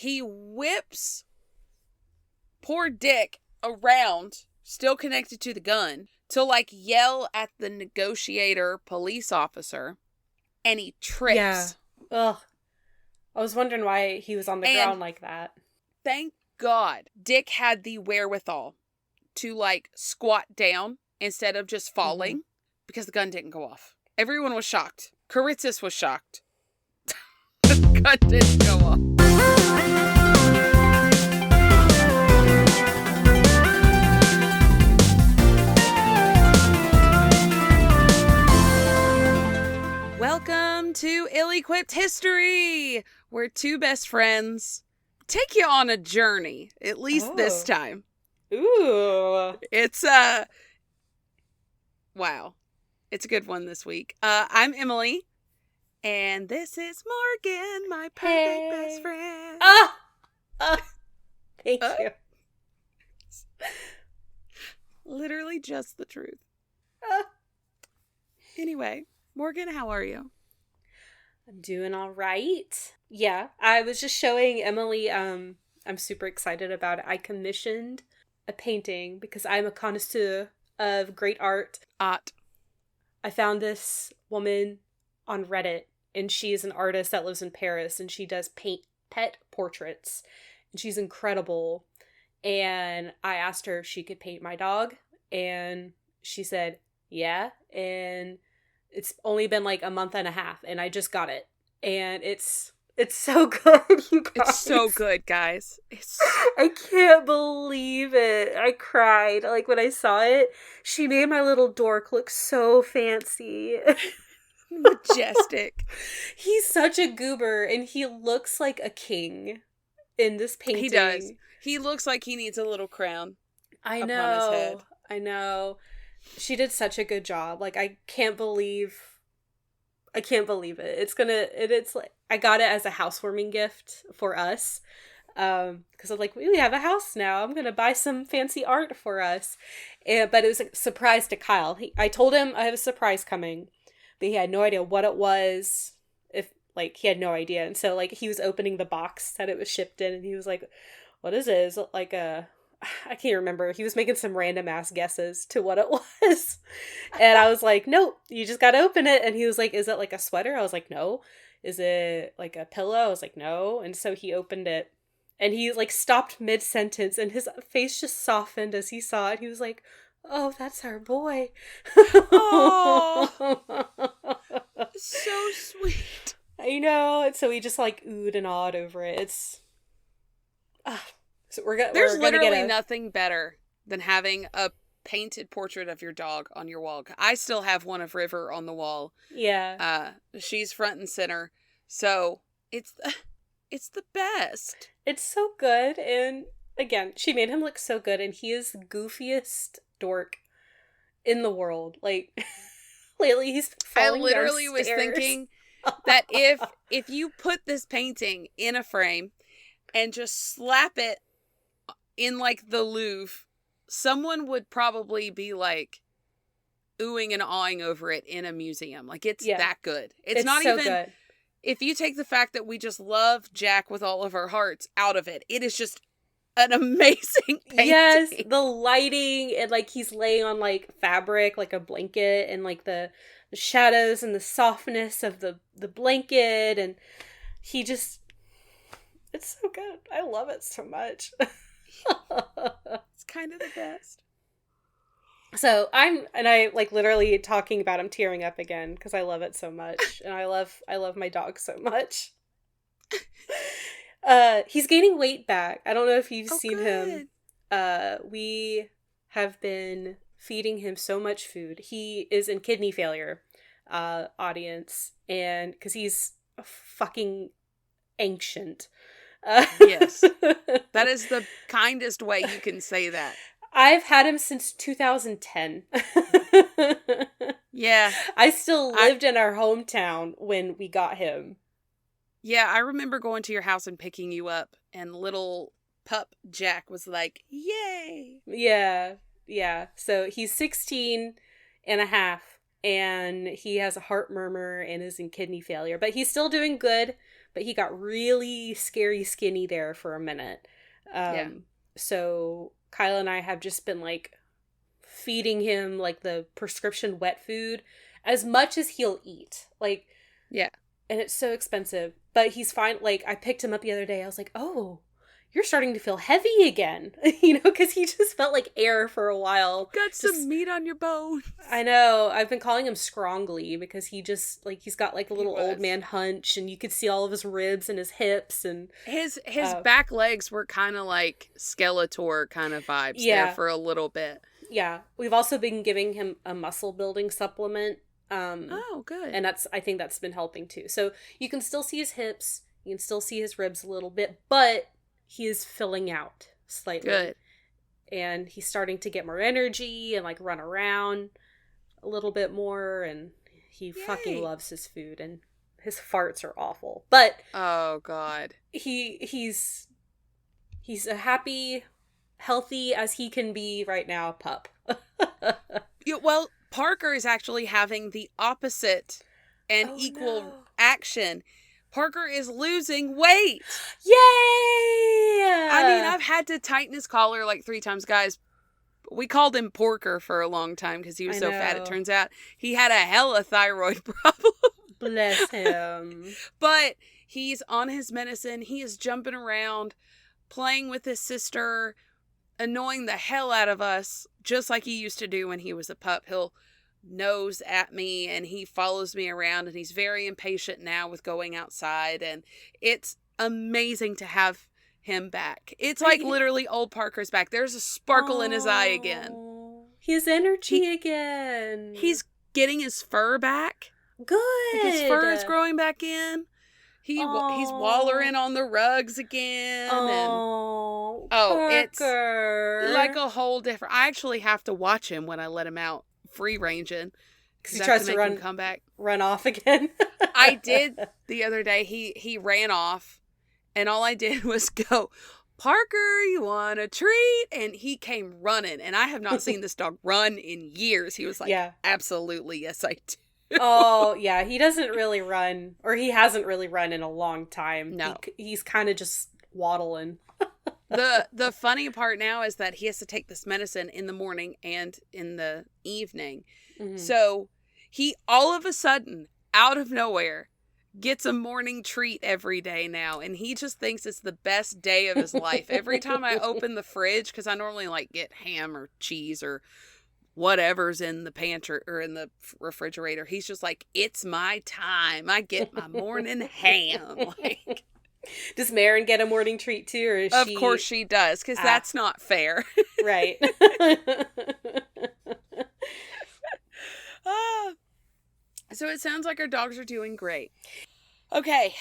he whips poor Dick around, still connected to the gun, to like yell at the negotiator police officer, and he trips. Yeah. Ugh. I was wondering why he was on the ground like that. Thank God Dick had the wherewithal to like squat down instead of just falling, because the gun didn't go off. Everyone was shocked. Kiritsis was shocked. The gun didn't go off. Welcome to Ill-Equipped History, where two best friends take you on a journey, at least this time. Ooh. It's, wow. It's a good one this week. I'm Emily, and this is Morgan, my perfect best friend. Thank you. Literally just the truth. Anyway, Morgan, how are you? I'm doing all right. Yeah, I was just showing Emily, I'm super excited about it. I commissioned a painting because I'm a connoisseur of great art. I found this woman on Reddit, and she is an artist that lives in Paris, and she does paint pet portraits, and she's incredible. And I asked her if she could paint my dog, and she said, yeah, and it's only been like a month and a half, and I just got it. And it's so good, you guys. It's so good, guys. I can't believe it. I cried. Like, when I saw it, she made my little dork look so fancy. Majestic. He's such a goober, and he looks like a king in this painting. He does. He looks like he needs a little crown. I know. Upon his head. I know. She did such a good job. Like, I can't believe it. It's like, I got it as a housewarming gift for us. Because I'm like, we have a house now. I'm going to buy some fancy art for us. But it was a surprise to Kyle. I told him I have a surprise coming, but he had no idea what it was. He had no idea. And so, like, he was opening the box that it was shipped in, and he was like, what is it? Is it like I can't remember. He was making some random ass guesses to what it was. And I was like, nope, you just gotta open it. And he was like, is it like a sweater? I was like, no. Is it like a pillow? I was like, no. And so he opened it, and he like stopped mid-sentence, and his face just softened as he saw it. He was like, oh, that's our boy. Oh, so sweet. I know. And so he just like oohed and awed over it. So There's literally nothing better than having a painted portrait of your dog on your wall. I still have one of River on the wall. Yeah. She's front and center. So it's the best. It's so good. And again, she made him look so good, and he is the goofiest dork in the world. Like, lately he's falling I literally downstairs. was thinking that if you put this painting in a frame and just slap it in like the Louvre, someone would probably be like oohing and awing over it in a museum. Like, it's that good. It's not so even good. If you take the fact that we just love Jack with all of our hearts out of it, it is just an amazing painting. Yes, the lighting, and like he's laying on like fabric, like a blanket, and like the shadows and the softness of the blanket, and he just, it's so good. I love it so much. It's kind of the best. So I like literally talking about, I'm tearing up again because I love it so much. And I love my dog so much. He's gaining weight back. I don't know if you've seen him. We have been feeding him so much food. He is in kidney failure, audience. And because he's fucking ancient. Yes. That is the kindest way you can say that. I've had him since 2010. Yeah. I still lived in our hometown when we got him. Yeah, I remember going to your house and picking you up, and little pup Jack was like, yay! Yeah, yeah. So he's 16 and a half, and he has a heart murmur and is in kidney failure. But he's still doing good. but he got really scary skinny there for a minute. So Kyla and I have just been like feeding him like the prescription wet food as much as he'll eat. Like, yeah. And it's so expensive, but he's fine. Like, I picked him up the other day. I was like, oh, you're starting to feel heavy again, because he just felt like air for a while. Got some meat on your bones. I know. I've been calling him Scrongly because he just, like, he's got like a little old man hunch, and you could see all of his ribs and his hips, and his back legs were kind of like Skeletor kind of vibes there for a little bit. Yeah. We've also been giving him a muscle building supplement. Oh, good. And I think that's been helping too. So you can still see his hips, you can still see his ribs a little bit, but he is filling out slightly. Good. And he's starting to get more energy and like run around a little bit more, and he fucking loves his food, and his farts are awful. But oh god. He's a happy, healthy as he can be right now pup. Well, Parker is actually having the opposite and equal action. Parker is losing weight. Yay! I mean, I've had to tighten his collar like 3 times, guys. We called him Porker for a long time because he was so fat. It turns out he had a hella thyroid problem. Bless him. But he's on his medicine. He is jumping around, playing with his sister, annoying the hell out of us, just like he used to do when he was a pup. He'll nose at me and he follows me around, and he's very impatient now with going outside, and it's amazing to have him back. It's like literally old Parker's back. There's a sparkle in his eye again. His energy again. He's getting his fur back. Good. Like his fur is growing back in. He's wallering on the rugs again. It's like a whole different. I actually have to watch him when I let him out free ranging because he tries to run off again. I did the other day. He ran off, and all I did was go, Parker, you want a treat? And he came running, and I have not seen this dog run in years. He was like, absolutely, yes, I do. Oh, yeah, he doesn't really run, or he hasn't really run in a long time. No. He's kind of just waddling. The funny part now is that he has to take this medicine in the morning and in the evening. Mm-hmm. So he all of a sudden, out of nowhere, gets a morning treat every day now, and he just thinks it's the best day of his life. Every time I open the fridge, because I normally like get ham or cheese or whatever's in the pantry or in the refrigerator, he's just like, it's my time. I get my morning ham. Like, does Marin get a morning treat too, or is she? Of course she does, because that's not fair. Right. So it sounds like our dogs are doing great. Okay.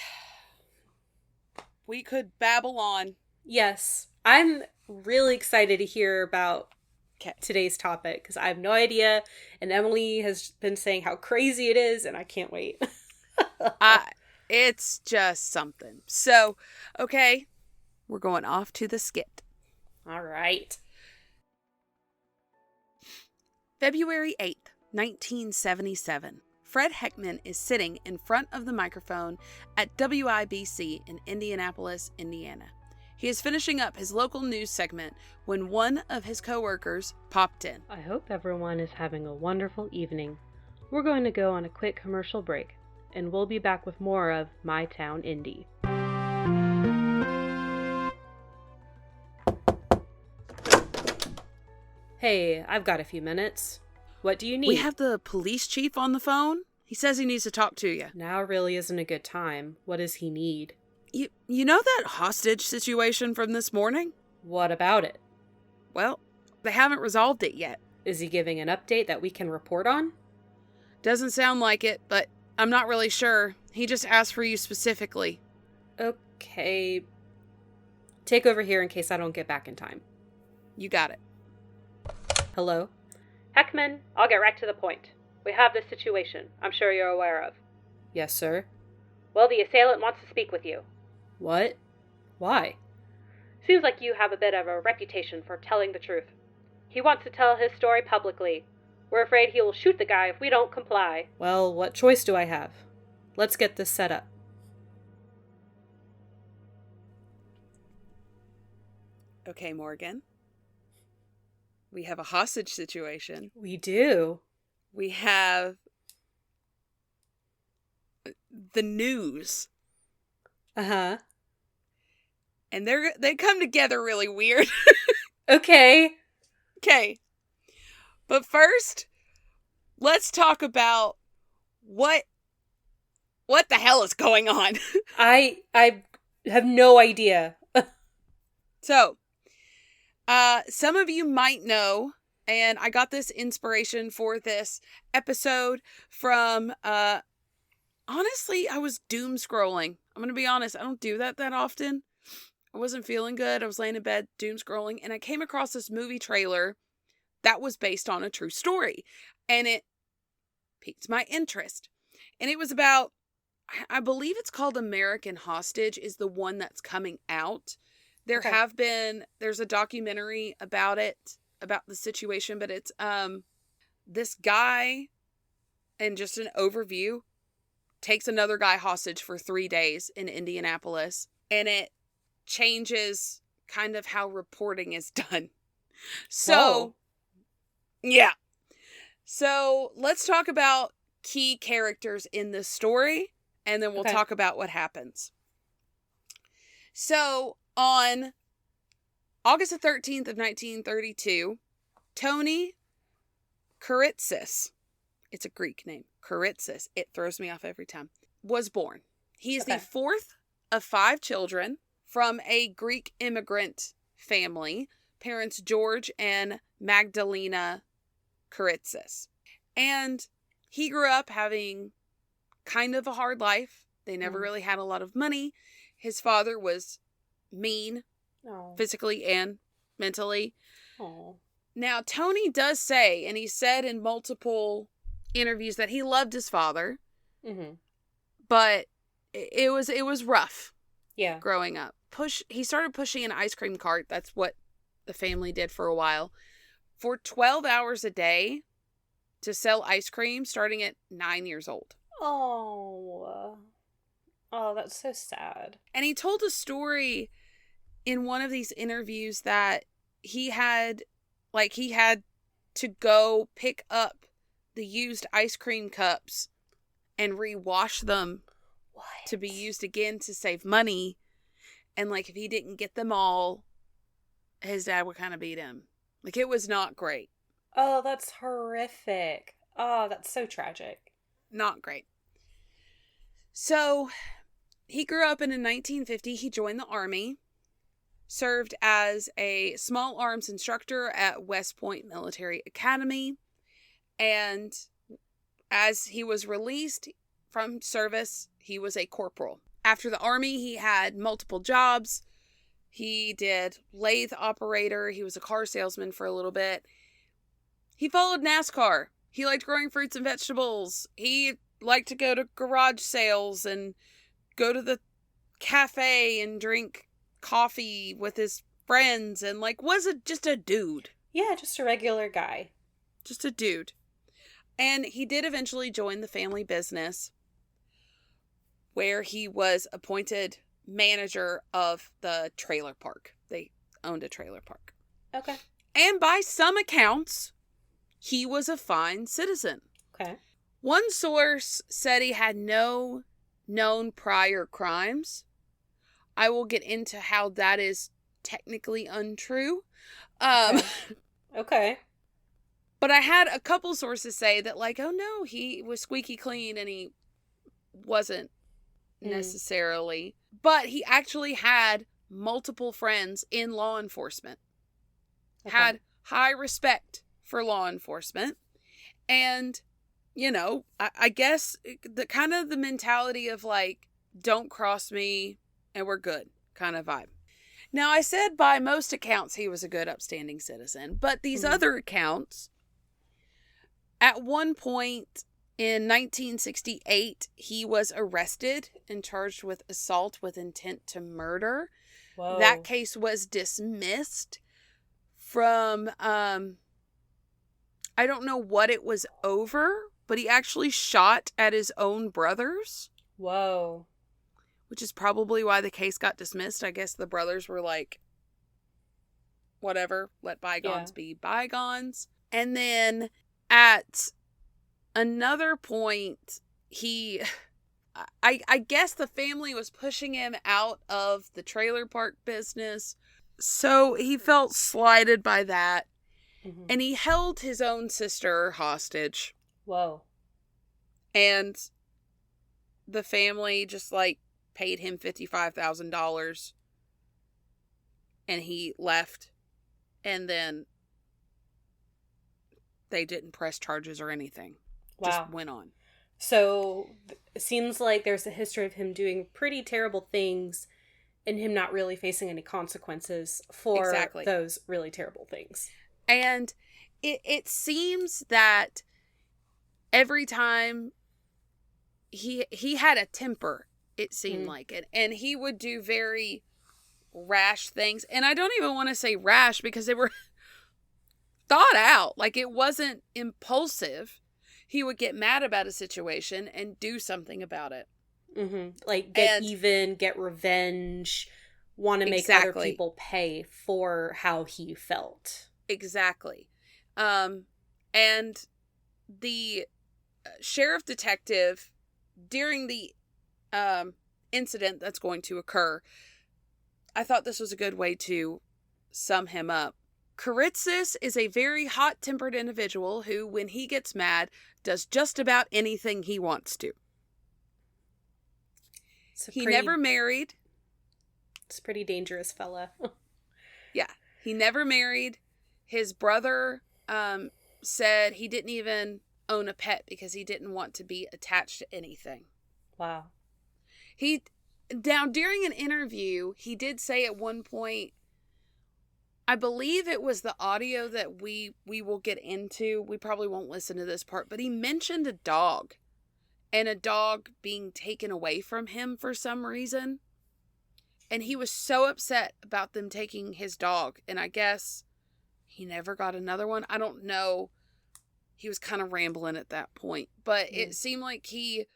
We could babble on. Yes. I'm really excited to hear about today's topic, because I have no idea, and Emily has been saying how crazy it is, and I can't wait. It's just something. So, okay, we're going off to the skit. All right. February 8th, 1977. Fred Heckman is sitting in front of the microphone at WIBC in Indianapolis, Indiana. He is finishing up his local news segment when one of his coworkers popped in. I hope everyone is having a wonderful evening. We're going to go on a quick commercial break, and we'll be back with more of My Town Indy. Hey, I've got a few minutes. What do you need? We have the police chief on the phone. He says he needs to talk to you. Now really isn't a good time. What does he need? You know that hostage situation from this morning? What about it? Well, they haven't resolved it yet. Is he giving an update that we can report on? Doesn't sound like it, but I'm not really sure. He just asked for you specifically. Okay. Take over here in case I don't get back in time. You got it. Hello? Heckman, I'll get right to the point. We have this situation I'm sure you're aware of. Yes, sir. Well, the assailant wants to speak with you. What? Why? Seems like you have a bit of a reputation for telling the truth. He wants to tell his story publicly. We're afraid he will shoot the guy if we don't comply. Well, what choice do I have? Let's get this set up. Okay, Morgan. We have a hostage situation. We do. We have the news. Uh-huh. And they come together really weird. Okay. Okay. But first, let's talk about what the hell is going on. I have no idea. So, some of you might know, and I got this inspiration for this episode from, honestly, I was doom scrolling. I'm going to be honest, I don't do that often. I wasn't feeling good. I was laying in bed, doom scrolling, and I came across this movie trailer that was based on a true story. And it piqued my interest. And it was about, I believe it's called American Hostage is the one that's coming out. There's a documentary about it, about the situation, but it's, this guy, and just an overview, takes another guy hostage for 3 days in Indianapolis. And it changes kind of how reporting is done. So, Whoa. Yeah. So let's talk about key characters in this story, and then we'll talk about what happens. So on August the 13th of 1932, Tony Kiritsis, it's a Greek name, Kiritsis, it throws me off every time, was born. He is the fourth of 5 children from a Greek immigrant family, parents George and Magdalena Kiritsis. And he grew up having kind of a hard life. They never really had a lot of money. His father was mean, physically and mentally. Oh. Now, Tony does say, and he said in multiple interviews, that he loved his father, but it was rough. Yeah. Growing up. He started pushing an ice cream cart. That's what the family did for a while. For 12 hours a day to sell ice cream starting at 9 years old. Oh, that's so sad. And he told a story in one of these interviews that he had to go pick up the used ice cream cups and rewash them to be used again to save money. And if he didn't get them all, his dad would kind of beat him. It was not great. Oh, that's horrific. Oh, that's so tragic. Not great. So, he grew up, and in 1950, he joined the Army, served as a small arms instructor at West Point Military Academy, and as he was released from service, he was a corporal. After the Army, he had multiple jobs. He did lathe operator. He was a car salesman for a little bit. He followed NASCAR. He liked growing fruits and vegetables. He liked to go to garage sales and go to the cafe and drink coffee with his friends and just a dude. Yeah, just a regular guy. Just a dude. And he did eventually join the family business, where he was appointed manager of the trailer park. They owned a trailer park. Okay. And by some accounts, he was a fine citizen. Okay. One source said he had no known prior crimes. I will get into how that is technically untrue. Okay. But I had a couple sources say that oh no, he was squeaky clean and he wasn't necessarily. But he actually had multiple friends in law enforcement. Okay. Had high respect for law enforcement. And, I guess the kind of the mentality of don't cross me and we're good kind of vibe. Now, I said by most accounts he was a good, upstanding citizen. But these other accounts, at one point in 1968, he was arrested and charged with assault with intent to murder. Whoa. That case was dismissed from, I don't know what it was over, but he actually shot at his own brothers. Whoa. Which is probably why the case got dismissed. I guess the brothers were whatever, let bygones Yeah. be bygones. And then at another point, I guess the family was pushing him out of the trailer park business. So he felt slighted by that. Mm-hmm. And he held his own sister hostage. Whoa. And the family just like paid him $55,000. And he left. And then they didn't press charges or anything. Wow. Just went on. So it seems like there's a history of him doing pretty terrible things and him not really facing any consequences for those really terrible things. And it seems that every time he had a temper, it seemed like it. And he would do very rash things. And I don't even want to say rash because they were thought out. Like, it wasn't impulsive. He would get mad about a situation and do something about it. Mm-hmm. Like, get even, get revenge, want to make other people pay for how he felt. Exactly. And the sheriff detective, during the incident that's going to occur, I thought this was a good way to sum him up. Kiritsis is a very hot-tempered individual who, when he gets mad, does just about anything he wants to. He never married. It's a pretty dangerous fella. Yeah. He never married. His brother said he didn't even own a pet because he didn't want to be attached to anything. Wow. Now, during an interview, he did say at one point, I believe it was the audio that we will get into. We probably won't listen to this part, but he mentioned a dog and a dog being taken away from him for some reason. And he was so upset about them taking his dog. And I guess he never got another one. I don't know. He was kind of rambling at that point, but it seemed like he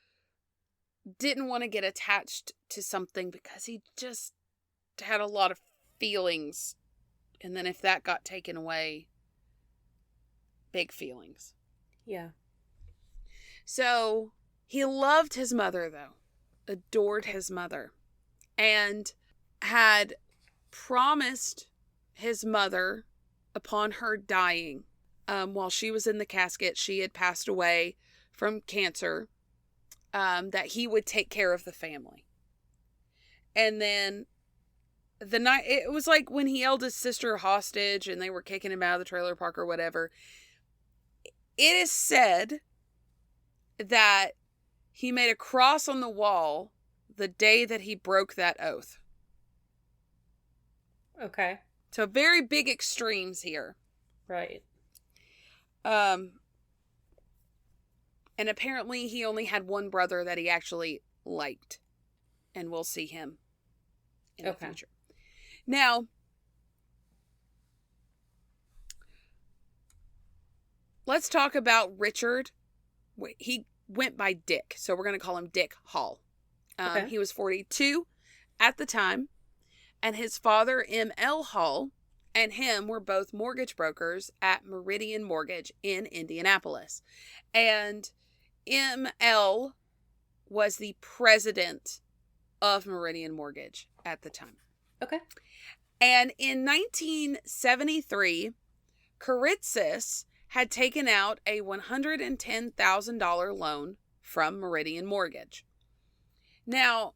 didn't want to get attached to something because he just had a lot of feelings. And then if that got taken away, big feelings. Yeah. So he loved his mother, though. Adored his mother. And had promised his mother, upon her dying, while she was in the casket, she had passed away from cancer, that he would take care of the family. And then the night, it was like when he held his sister hostage and they were kicking him out of the trailer park or whatever. It is said that he made a cross on the wall the day that he broke that oath. Okay. So very big extremes here. Right. And apparently he only had one brother that he actually liked. And we'll see him in the future. Now, let's talk about Richard. He went by Dick, so we're going to call him Dick Hall. He was 42 at the time, and his father, M.L. Hall, and him were both mortgage brokers at Meridian Mortgage in Indianapolis. And M.L. was the president of Meridian Mortgage at the time. Okay. And in 1973, Kiritsis had taken out a $110,000 loan from Meridian Mortgage. Now,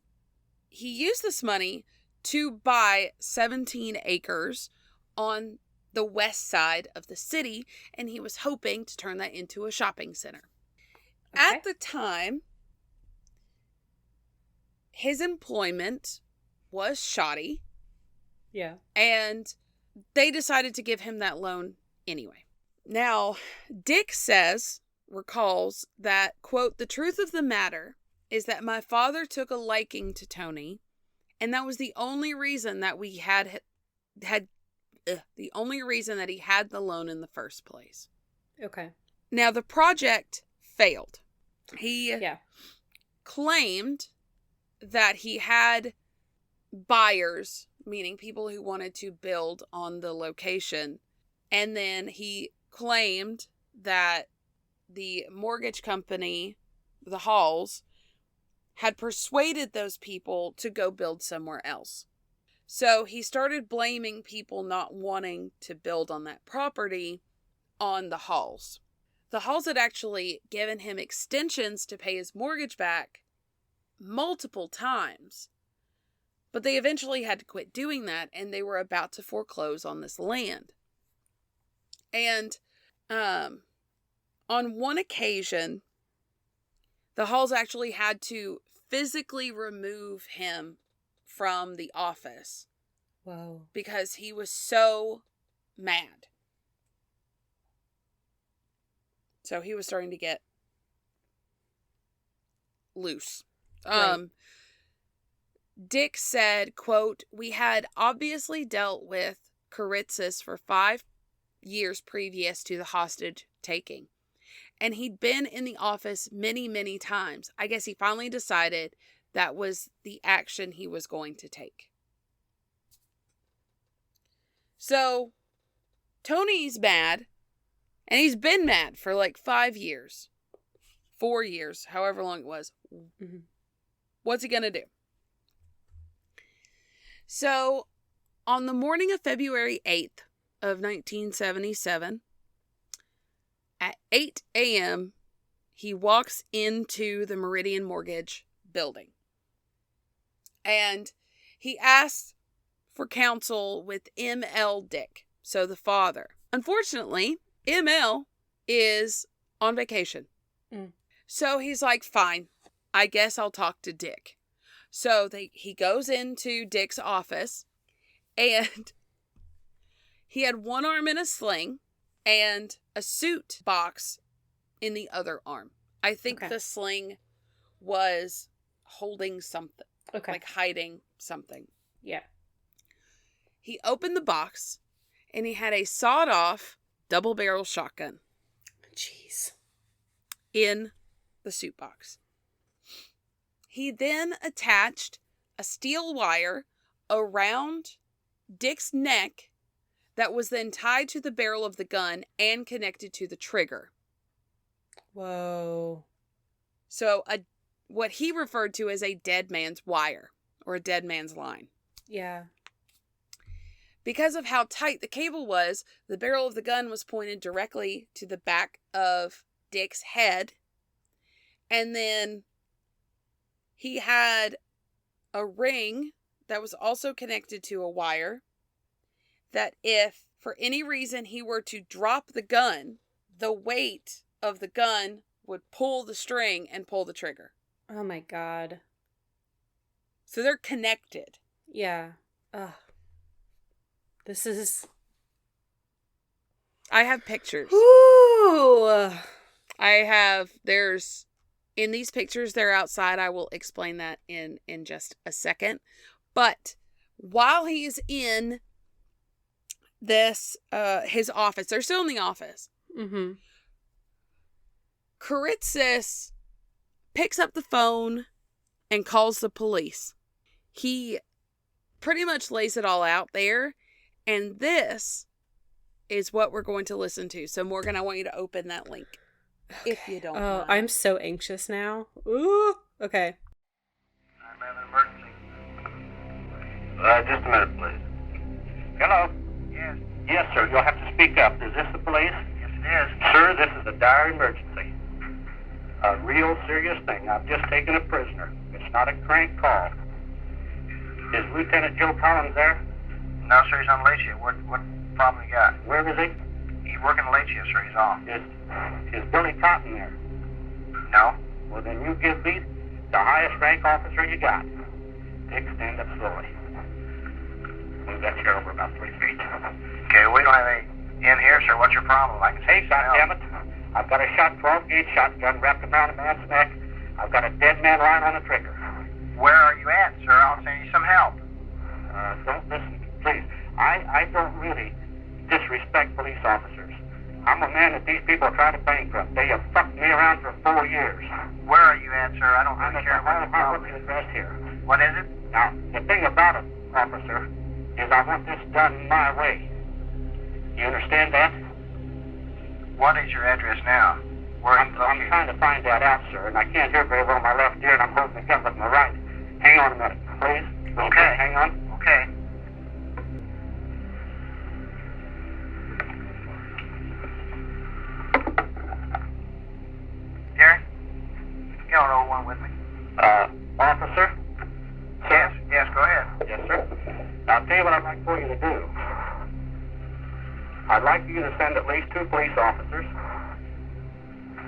he used this money to buy 17 acres on the west side of the city, and he was hoping to turn that into a shopping center. Okay. At the time, his employment was shoddy. Yeah. And they decided to give him that loan anyway. Now, Dick recalls that, quote, "The truth of the matter is that my father took a liking to Tony, and that was the only reason that we had the only reason that he had the loan in the first place." Okay. Now, the project failed. He claimed that he had buyers meaning people who wanted to build on the location. And then he claimed that the mortgage company, the Halls, had persuaded those people to go build somewhere else. So he started blaming people not wanting to build on that property on the Halls. The Halls had actually given him extensions to pay his mortgage back multiple times, but they eventually had to quit doing that, and they were about to foreclose on this land. And on one occasion, the Halls actually had to physically remove him from the office. Whoa. Because he was so mad. So he was starting to get loose. Right. Dick said, quote, "We had obviously dealt with Kiritsis for 5 years previous to the hostage taking. And he'd been in the office many, many times. I guess he finally decided that was the action he was going to take." So, Tony's mad, and he's been mad for like 5 years, 4 years, however long it was. Mm-hmm. What's he gonna do? So, on the morning of February 8th of 1977, at 8 a.m., he walks into the Meridian Mortgage building. And he asks for counsel with M.L. Dick, so the father. Unfortunately, M.L. is on vacation. So he's like, fine, I guess I'll talk to Dick. So he goes into Dick's office, and he had one arm in a sling and a suit box in the other arm. I think the sling was holding something. Okay. Like hiding something. Yeah. He opened the box, and he had a sawed-off double-barrel shotgun. Jeez. In the suit box. He then attached a steel wire around Dick's neck that was then tied to the barrel of the gun and connected to the trigger. Whoa. So what he referred to as a dead man's wire, or a dead man's line. Yeah. Because of how tight the cable was, the barrel of the gun was pointed directly to the back of Dick's head. And then he had a ring that was also connected to a wire that if for any reason he were to drop the gun, the weight of the gun would pull the string and pull the trigger. Oh my God. So they're connected. Yeah. Ugh. This is... I have pictures. Ooh. In these pictures, they're outside. I will explain that in just a second. But while he's in this, his office, they're still in the office. Mm-hmm. Kiritsis picks up the phone and calls the police. He pretty much lays it all out there. And this is what we're going to listen to. So, Morgan, I want you to open that link. Okay. If you don't mind. I'm so anxious now. Ooh. Okay. I'm having an emergency. Just a minute, please. Hello? Yes. Yes, sir. You'll have to speak up. Is this the police? Yes, it is. Sir, this is a dire emergency. A real serious thing. I've just taken a prisoner. It's not a crank call. Is Lieutenant Joe Collins there? No, sir. He's on late shift. What problem you got? Where is he? He's working late shift, sir. He's off. Is Billy Cotton there? No. Well, then you give me the highest rank officer you got. Dick, stand up slowly. Move that chair over about 3 feet. Okay, we don't have any in here, sir. What's your problem? I can say goddammit. I've got a shot 12-gauge shotgun wrapped around a man's neck. I've got a dead man lying on the trigger. Where are you at, sir? I'll send you some help. Don't listen, please. I don't really disrespect police officers. I'm a man that these people are trying to bankrupt. They have fucked me around for 4 years. Where are you at, sir? I don't really care what the problem is. Address here. What is it? Now, the thing about it, officer, is I want this done my way. You understand that? What is your address now? Where are you I'm located? trying to find that out, sir, and I can't hear very well my left ear, and I'm holding the gun with my right. Hang on a minute, please. Okay. Hang on. Okay. Gary, get on roll one with me. Officer? Yes, yes, go ahead. Yes, sir. Now, I'll tell you what I'd like for you to do. I'd like you to send at least 2 police officers.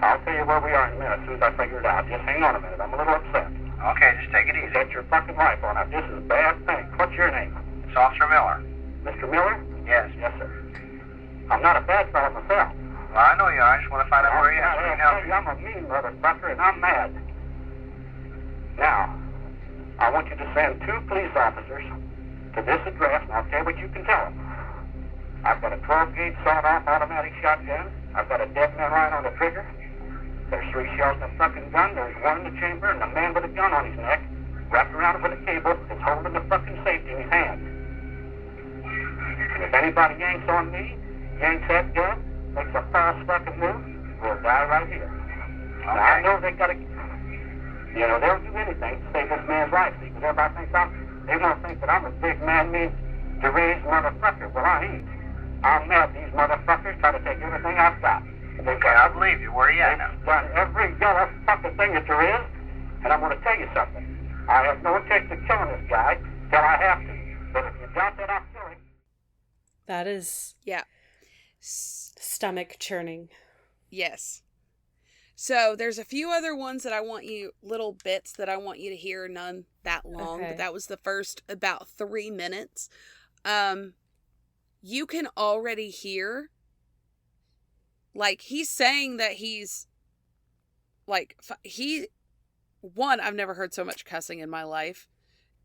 I'll tell you where we are in a minute as soon as I figure it out. Just hang on a minute. I'm a little upset. Okay, just take it easy. Set your fucking rifle. Now, this is a bad thing. What's your name? It's Officer Miller. Mr. Miller? Yes. Yes, sir. I'm not a bad fellow myself. Well, I know you are. I just want to find out where you are so we can help you. I'm a mean motherfucker, and I'm mad. Now, I want you to send 2 police officers to this address, and I'll tell you what you can tell them. I've got a 12-gauge sawed-off automatic shotgun. I've got a dead man lying on the trigger. There's 3 shells in the fucking gun. There's 1 in the chamber, and a man with a gun on his neck, wrapped around with a cable, is holding the fucking safety in his hand. And if anybody yanks on me, yanks that gun, makes a false fucking move, we'll die right here. Now, I know they gotta, they'll do anything to save this man's life. See, because everybody thinks they won't think that I'm a big man, mean, deranged motherfucker. Well, I ain't. I'm mad these motherfuckers try to take everything I've got. Okay, I believe you. Where are you at now? They've done every yellow fucking thing that there is, and I'm going to tell you something. I have no intention of killing this guy till I have to. But if you doubt that, I'll kill him. That is Yeah. stomach churning. Yes. So there's a few other ones that I want you, little bits that I want you to hear, none that long, Okay. but that was the first about 3 minutes. You can already hear, like, he's saying that he's, like, I've never heard so much cussing in my life.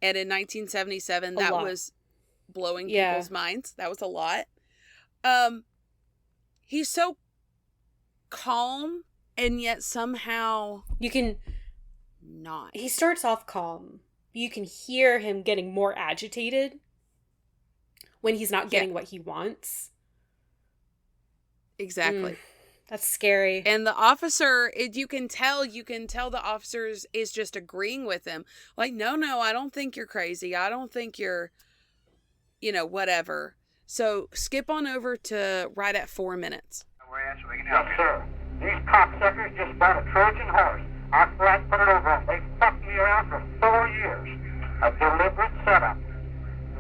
And in 1977, that was blowing people's minds. That was a lot. He's so calm, and yet somehow You can... not. He starts off calm. You can hear him getting more agitated when he's not getting what he wants. Exactly. That's scary. And the officer, you can tell the officers is just agreeing with him. Like, no, I don't think you're crazy. I don't think you're, whatever. So skip on over to right at 4 minutes. Where are you at so we can help Yes, you? sir. These cocksuckers just bought a Trojan horse. I flat put it over them. They fucked me around for 4 years. A deliberate setup.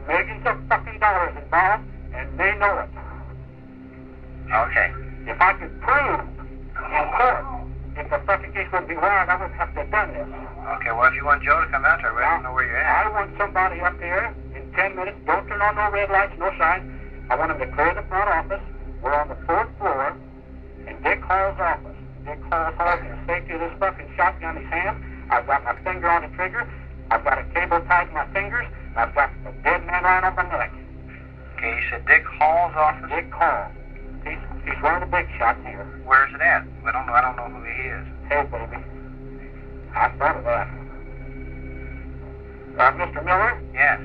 Millions of fucking dollars involved, and they know it. Okay. If I could prove in court, if the fucking case wouldn't be wild, I wouldn't have to have done this. Okay, well, if you want Joe to come out there, we don't know where you're at. I want somebody up there in 10 minutes. Don't turn on no red lights, no signs. I want him to clear the front office. We're on the 4th floor in Dick Hall's office. Dick Hall's holding the safety of this fucking shotgun in his hand. I've got my finger on the trigger. I've got a cable tied to my fingers. I've got a dead man lying on my neck. Okay, you said Dick Hall's office? Dick Hall. He's one of the big shots here. Where's it at? I don't know who he is. Hey, baby. I thought of that. Mr. Miller? Yes.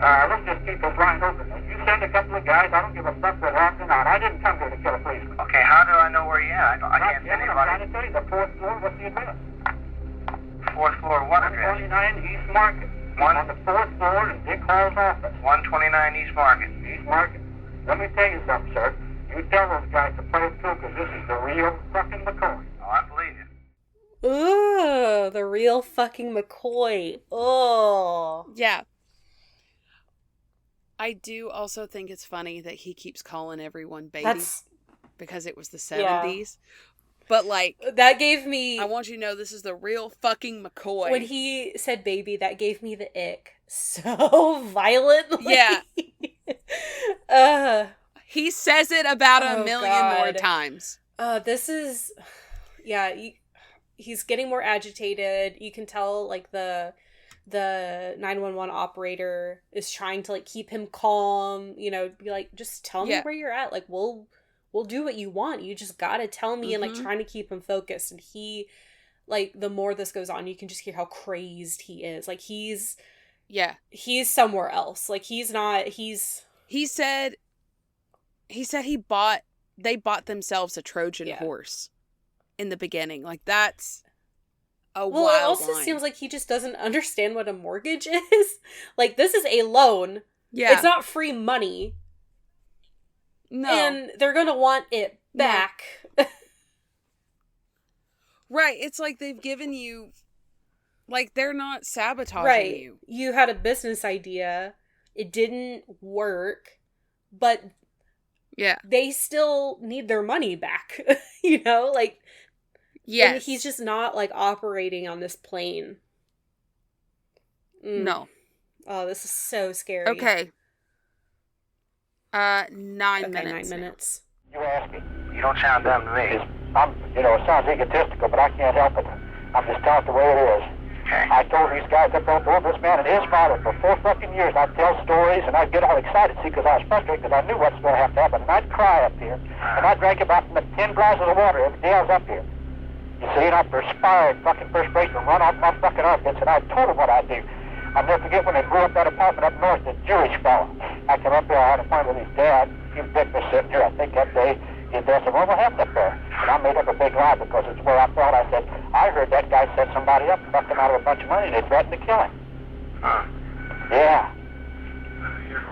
Let's just keep this line open. If you send a couple of guys, I don't give a fuck whether I'm or not. I didn't come here to kill a policeman. Okay, how do I know where you're at? I can't send I'm trying anybody. to tell you, the 4th floor, what's the address? 4th floor, what address? 129 East Market. One- On the 4th floor in Dick Hall's office. 129 East Market. East Market. Let me tell you something, sir. You tell those guys to play it too, because this is the real fucking McCoy. Oh, I believe you. Ooh, the real fucking McCoy. Oh. Yeah. I do also think it's funny that he keeps calling everyone baby because it was the 70s. But, like, that gave me... I want you to know this is the real fucking McCoy. When he said baby, that gave me the ick so violently. Yeah. He says it about a million more God. times. This is... Yeah, he's getting more agitated. You can tell, like, the 911 operator is trying to, like, keep him calm, be like, just tell me where you're at. Like, we'll do what you want. You just gotta tell me, and, like, trying to keep him focused. And he, like, the more this goes on, you can just hear how crazed he is. Like, he's Yeah. He's somewhere else. Like, he's not, He said they bought themselves a Trojan horse in the beginning. Like, that's a wild it also line. seems like he just doesn't understand what a mortgage is. Like, this is a loan. Yeah. It's not free money. No. And they're gonna want it back. No. Right. It's like they've given you, like, they're not sabotaging you. You had a business idea. It didn't work. But they still need their money back. You know? Like, and he's just not, like, operating on this plane. No. Oh, this is so scary. Okay. 9 minutes. 9 minutes. You ask me. You don't sound dumb to me. It sounds egotistical, but I can't help it. I'm just telling it the way it is. Okay. I told these guys up there, told this man and his father for 4 fucking years. I'd tell stories and I'd get all excited, see, because I was frustrated because I knew what's going to have to happen. And I'd cry up here, and I drank about 10 glasses of water every day I was up here. You see, and I perspired, fucking perspiration, and run off my fucking armpits, and I told him what I'd do. I'll never forget when they blew up that apartment up north, the Jewish fellow. I came up there, I had a appointment with his dad. His dick was sitting here, I think that day. His dad said, what happened up there? And I made up a big lie because it's where I felt. I said, I heard that guy set somebody up, fucked him out of a bunch of money, and they threatened to kill him. Huh. Yeah.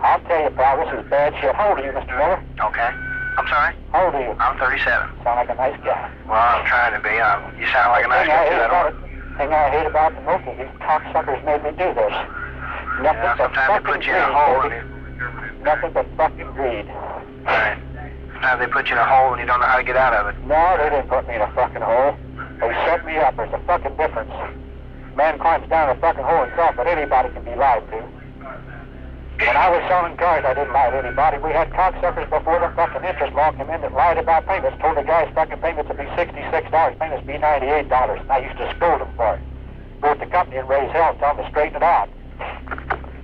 I'll tell you, pal, this is bad shit. How old are you, Mr. Miller? Okay. I'm sorry? How old are you? I'm 37. Sound like a nice guy. Well, I'm trying to be. You sound like a nice guy, too. Thing I hate about the most is these cocksuckers made me do this. Nothing but sometimes they put you in a hole. Nothing but fucking greed. Right. Sometimes they put you in a hole and you don't know how to get out of it. No, they didn't put me in a fucking hole. They set me up. There's a fucking difference. Man climbs down a fucking hole himself, but anybody can be lied to. When I was selling cars, I didn't lie to anybody. We had cocksuckers before the fucking interest law came in that lied about payments. Told the guys fucking payments would be $66, payments would be $98. And I used to scold them for it. Go to the company and raise hell and tell them to straighten it out.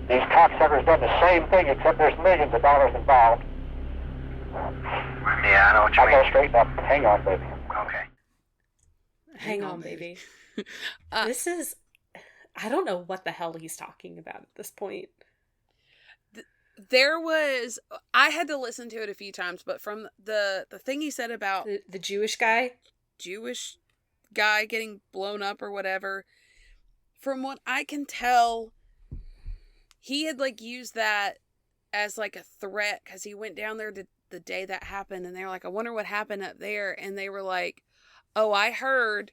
These cocksuckers done the same thing, except there's millions of dollars involved. Yeah, I know what you mean. I gotta straighten up. Hang on, baby. Okay. Hang on, baby. This is... I don't know what the hell he's talking about at this point. I had to listen to it a few times, but from the thing he said about the Jewish guy getting blown up or whatever, from what I can tell, he had like used that as like a threat because he went down there the day that happened, and they were like, I wonder what happened up there, and they were like, oh, I heard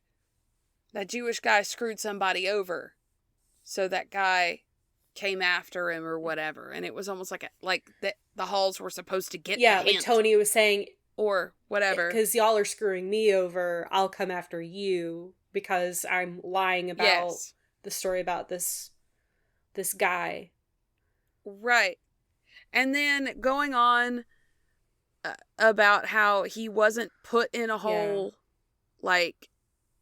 that Jewish guy screwed somebody over, so that guy came after him or whatever, and it was almost like the Halls were supposed to get the hint. Like Tony was saying, or whatever, because y'all are screwing me over, I'll come after you because I'm lying about the story about this guy, right? And then going on about how he wasn't put in a hole, like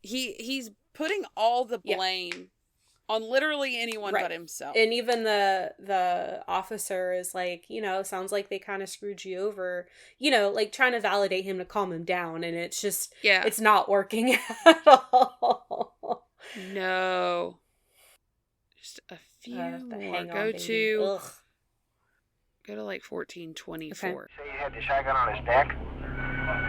he's putting all the blame on literally anyone but himself. And even the officer is like, sounds like they kind of screwed you over, like trying to validate him to calm him down, and it's just it's not working at all. No. Just a few more. Go to like 1424. Say you had the shotgun on his neck?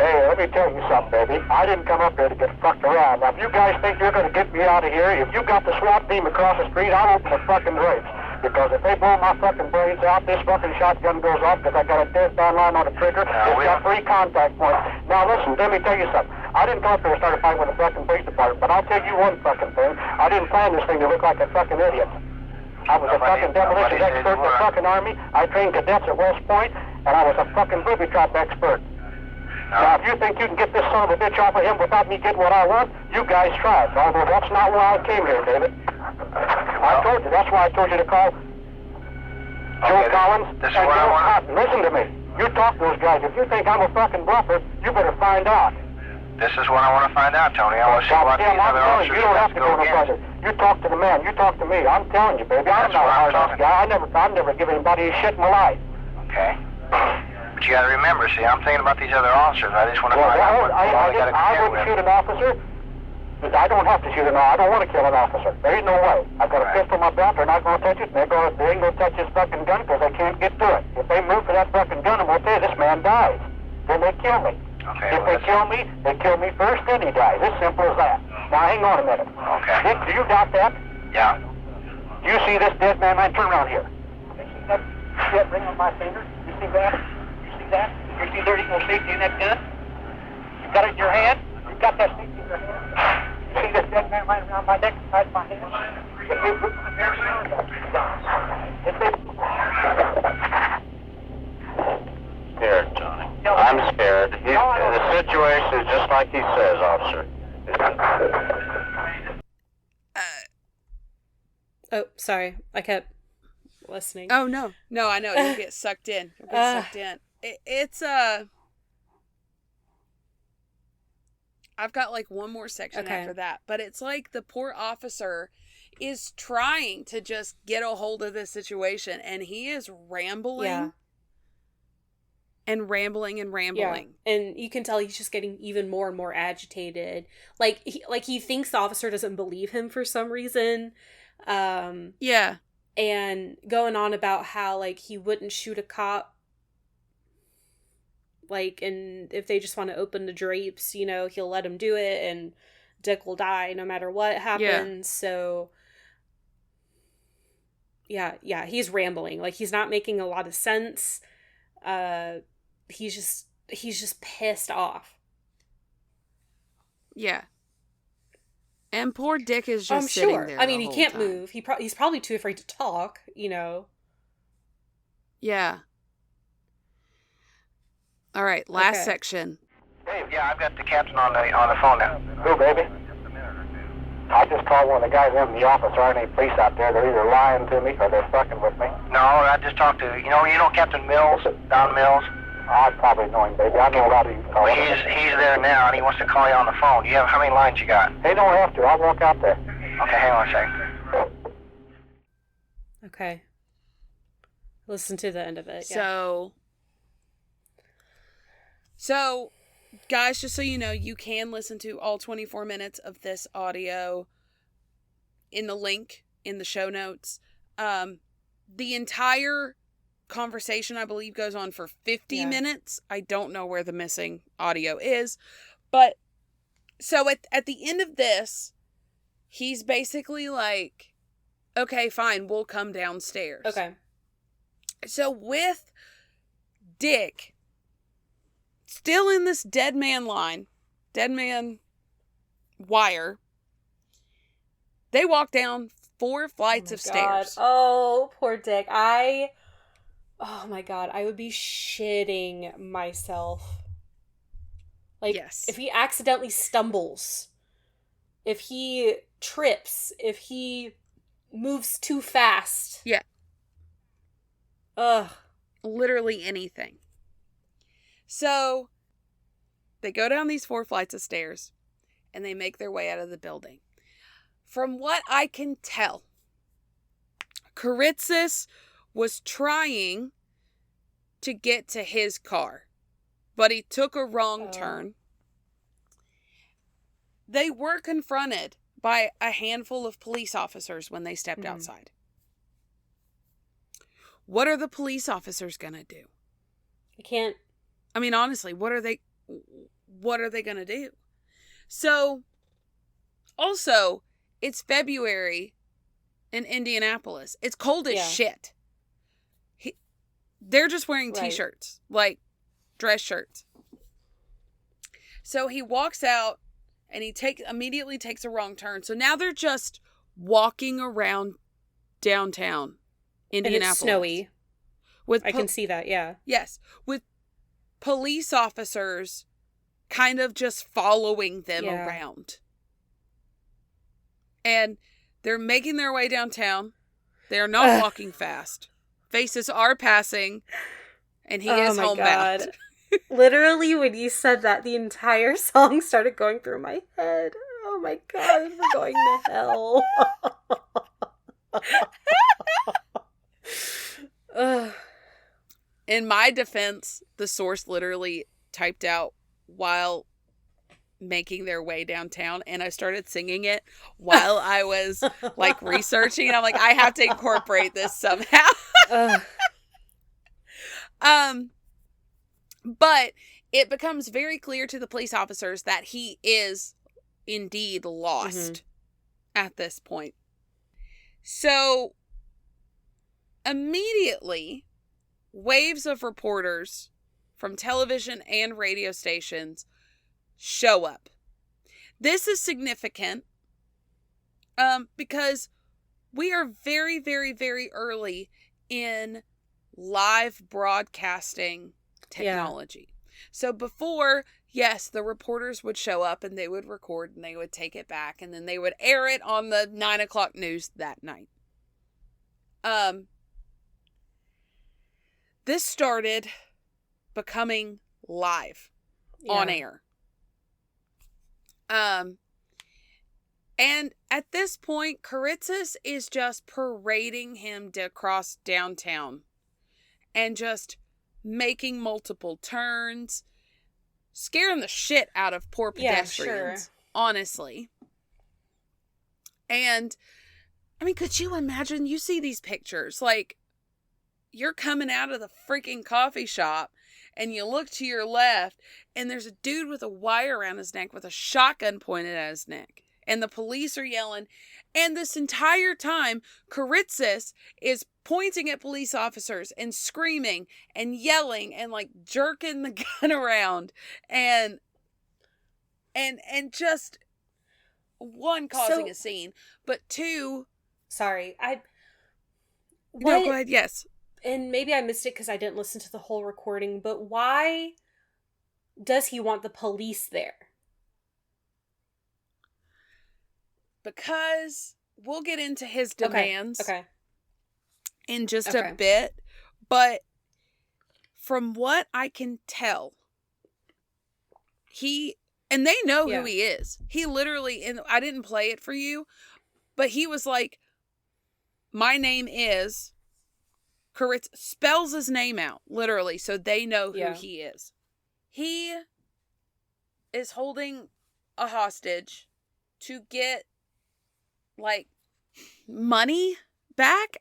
Hey, let me tell you something, baby. I didn't come up here to get fucked around. Now, if you guys think you're going to get me out of here, if you got the SWAT team across the street, I'll open the fucking brakes. Because if they blow my fucking brains out, this fucking shotgun goes off because I got a dead-down line on the trigger. It's got 3 contact points. Now, listen, let me tell you something. I didn't come up here to start a fight with the fucking police department, but I'll tell you one fucking thing. I didn't plan this thing to look like a fucking idiot. I was a fucking demolition expert in the fucking Army. I trained cadets at West Point, and I was a fucking booby trap expert. Now, if you think you can get this son of a bitch off of him without me getting what I want, you guys try it. Although that's not why I came here, David. I told you. That's why I told you to call Joe Collins and Joe Cotton. Listen to me. You talk to those guys. If you think I'm a fucking bluffer, you better find out. This is what I want to find out, Tony. I want to see what these other officers you don't have to go no further. You talk to the man. You talk to me. I'm telling you, baby. I'm not a hard-ass guy. I've never given anybody a shit in my life. Okay. But you got to remember, see, I'm thinking about these other officers. I just want to find out what they got to contend with. I wouldn't shoot an officer. I don't have to shoot him. I don't want to kill an officer. There ain't no way. I've got a pistol in my belt. They're not going to touch it. They ain't going to touch this fucking gun because I can't get to it. If they move for that fucking gun, I'm going to tell you, this man dies. Then they kill me. Okay, if they kill me first, then he dies. As simple as that. Now, hang on a minute. Okay. Dick, do you doubt that? Yeah. Do you see this dead man? Turn around here. You see that dead ring on my finger? You see that? You see that? You see there's no safety in that gun? You got it in your hand? You got that safety in your hand? You see this dead man right around my neck inside my hand? If they put my hair around that, if they... Scared, Johnny. I'm scared. The situation is just like he says, officer. Oh, sorry. I kept listening. Oh, no. No, I know. You'll get sucked in. I've got like one more section after that, but it's like the poor officer is trying to just get a hold of this situation, and he is rambling and rambling and rambling. Yeah. And you can tell he's just getting even more and more agitated. Like he thinks the officer doesn't believe him for some reason. Yeah. And going on about how like he wouldn't shoot a cop. Like, and if they just want to open the drapes, you know, he'll let him do it, and Dick will die no matter what happens. Yeah. So, yeah, he's rambling. Like, he's not making a lot of sense. He's just pissed off. Yeah. And poor Dick is just sitting there. I mean, he can't move. He's probably too afraid to talk, you know. Yeah. All right, last section. Dave, yeah, I've got the captain on the phone now. Who, baby? I just called one of the guys in the office. There aren't any police out there. They're either lying to me or they're fucking with me. No, I just talked to, you know Captain Mills, Don Mills? I probably know him, baby. I know a lot of you calls. Well, he's there now, and he wants to call you on the phone. How many lines you got? They don't have to. I'll walk out there. Okay, hang on a second. Okay. Listen to the end of it. So, guys, just so you know, you can listen to all 24 minutes of this audio in the link in the show notes. The entire conversation, I believe, goes on for 50 minutes. I don't know where the missing audio is. But, so at the end of this, he's basically like, okay, fine, we'll come downstairs. Okay. So with Dick still in this dead man wire, they walk down 4 flights of stairs. Oh, poor Dick. Oh my God, I would be shitting myself. Like, if he accidentally stumbles, if he trips, if he moves too fast. Yeah. Ugh. Literally anything. So, they go down these 4 flights of stairs, and they make their way out of the building. From what I can tell, Kiritsis was trying to get to his car, but he took a wrong turn. They were confronted by a handful of police officers when they stepped outside. What are the police officers going to do? I mean, honestly, what are they going to do? So, also, it's February in Indianapolis. It's cold as shit. They're just wearing t-shirts, like dress shirts. So he walks out and he immediately takes a wrong turn. So now they're just walking around downtown Indianapolis. And it's snowy. I can see that, yeah. Yes. With police officers kind of just following them around. And they're making their way downtown. They're not walking fast. Faces are passing. And he is homebound. Literally, when you said that, the entire song started going through my head. Oh my God, we're going to hell. In my defense, the source literally typed out while making their way downtown, and I started singing it while I was like researching, and I'm like, I have to incorporate this somehow. But it becomes very clear to the police officers that he is indeed lost at this point. So immediately, waves of reporters from television and radio stations show up. This is significant because we are very, very, very early in live broadcasting technology. Yeah. So before, yes, the reporters would show up and they would record and they would take it back and then they would air it on the 9 o'clock news that night. This started becoming live on air. And at this point, Kiritsis is just parading him across downtown and just making multiple turns, scaring the shit out of poor pedestrians, honestly. And, I mean, could you imagine? You see these pictures, like, you're coming out of the freaking coffee shop and you look to your left and there's a dude with a wire around his neck with a shotgun pointed at his neck. And the police are yelling. And this entire time, Kiritsis is pointing at police officers and screaming and yelling and like jerking the gun around. And just, one, causing a scene. But two... Sorry, No, go ahead, yes. And maybe I missed it because I didn't listen to the whole recording, but why does he want the police there? Because we'll get into his demands in just a bit. But from what I can tell, and they know who he is. He literally, and I didn't play it for you, but he was like, my name is... Kiritsis spells his name out, literally, so they know who he is. He is holding a hostage to get, like, money back.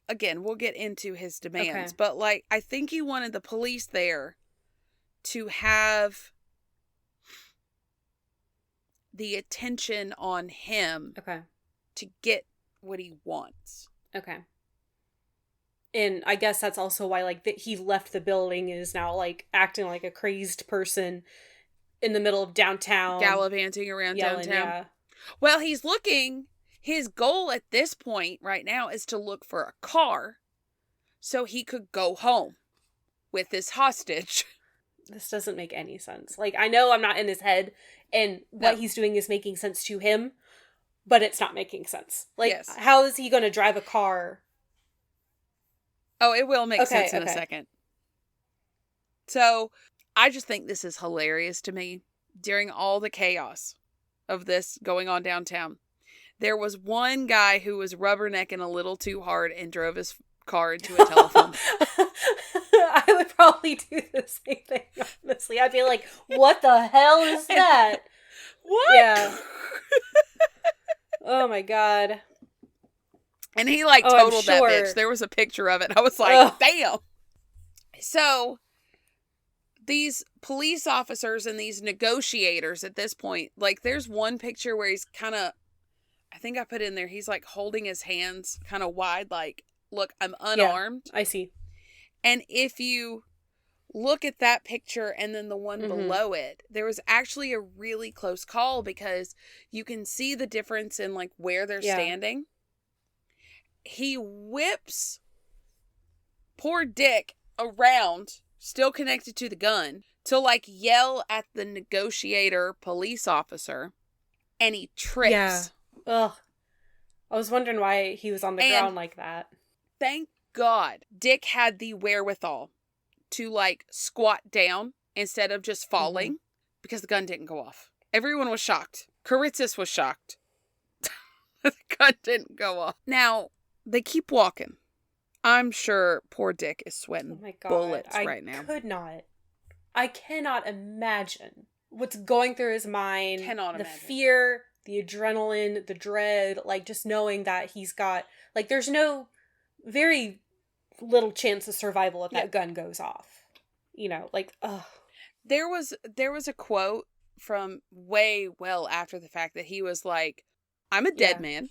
Again, we'll get into his demands, but, like, I think he wanted the police there to have the attention on him to get what he wants. Okay. And I guess that's also why, like, he left the building and is now, like, acting like a crazed person in the middle of downtown. Gallivanting around downtown. Yeah. Well, his goal at this point right now is to look for a car so he could go home with this hostage. This doesn't make any sense. Like, I know I'm not in his head, and what he's doing is making sense to him, but it's not making sense. Like, how is he going to drive a car? Oh, it will make sense in a second. So, I just think this is hilarious to me. During all the chaos of this going on downtown, there was one guy who was rubbernecking a little too hard and drove his car into a telephone. I would probably do the same thing, honestly. I'd be like, what the hell is that? What? Yeah. Oh, my God. And he, like, totaled that bitch. There was a picture of it. I was like, damn. So, these police officers and these negotiators at this point, like, there's one picture where he's kind of, I think I put in there, he's, like, holding his hands kind of wide, like, look, I'm unarmed. Yeah, I see. And if you look at that picture and then the one below it, there was actually a really close call because you can see the difference in, like, where they're standing. He whips poor Dick around, still connected to the gun, to, like, yell at the negotiator police officer, and he trips. Yeah. Ugh. I was wondering why he was on the ground like that. Thank God Dick had the wherewithal to, like, squat down instead of just falling because the gun didn't go off. Everyone was shocked. Kiritsis was shocked. The gun didn't go off. Now, they keep walking. I'm sure poor Dick is sweating bullets right now. I cannot imagine what's going through his mind, Cannot the imagine. fear, the adrenaline, the dread, like just knowing that he's got, like there's no very little chance of survival if that gun goes off. You know, like, ugh. There was a quote from way well after the fact that he was like, I'm a dead man.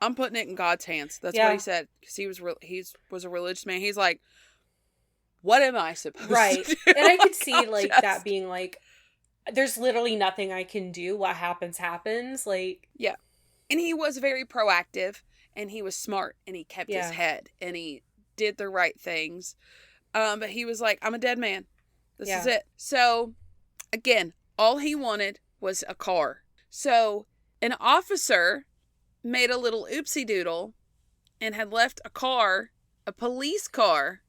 I'm putting it in God's hands. That's what he said. Because he was a religious man. He's like, what am I supposed to do? And I could see, like, that being like, there's literally nothing I can do. What happens, happens. Like, yeah. And he was very proactive, and he was smart, and he kept his head, and he did the right things. But he was like, I'm a dead man. This is it. So, again, all he wanted was a car. So, an officer made a little oopsie doodle and had left a police car,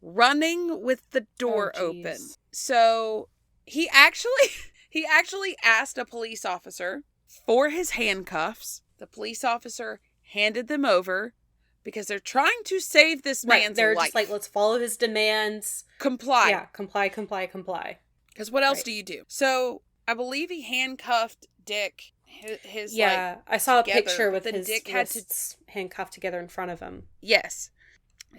running with the door open. So, he actually asked a police officer for his handcuffs. The police officer handed them over because they're trying to save this man's life. They're just like, let's follow his demands. Comply. Yeah, comply. Because what else do you do? So, I believe he handcuffed Dick. I saw a picture with his Dick wrists handcuffed together in front of him. Yes.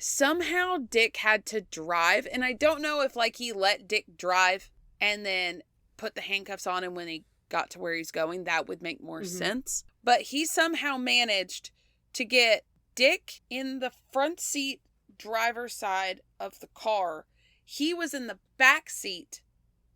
Somehow Dick had to drive, and I don't know if like he let Dick drive and then put the handcuffs on him when he got to where he's going. That would make more sense. But he somehow managed to get Dick in the front seat driver's side of the car. He was in the back seat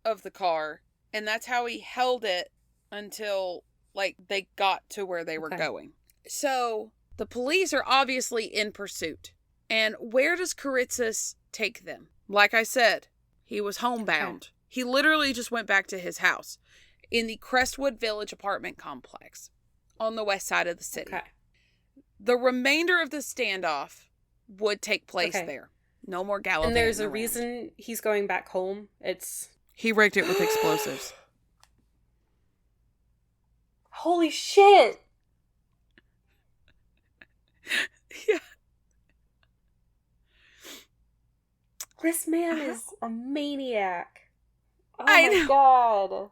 of the car, and that's how he held it until like they got to where they were going. So the police are obviously in pursuit. And where does Kiritsis take them? Like I said, he was homebound. Okay. He literally just went back to his house in the Crestwood Village apartment complex on the west side of the city. Okay. The remainder of the standoff would take place there. No more gallivanting. And there's a reason he's going back home. He rigged it with explosives. Holy shit! Yeah. This man is a maniac. Oh I know. My god.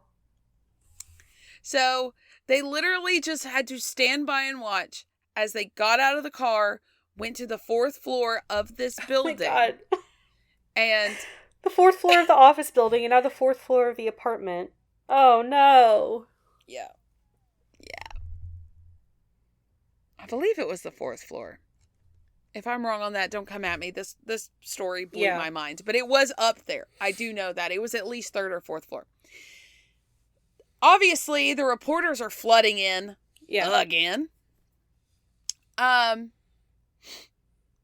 So, they literally just had to stand by and watch as they got out of the car, went to the 4th floor of this building. Oh my god. And the 4th floor of the office building and now the 4th floor of the apartment. Oh no. Yeah. I believe it was the 4th floor. If I'm wrong on that, don't come at me. This story blew my mind. But it was up there. I do know that. It was at least 3rd or 4th floor. Obviously, the reporters are flooding in again.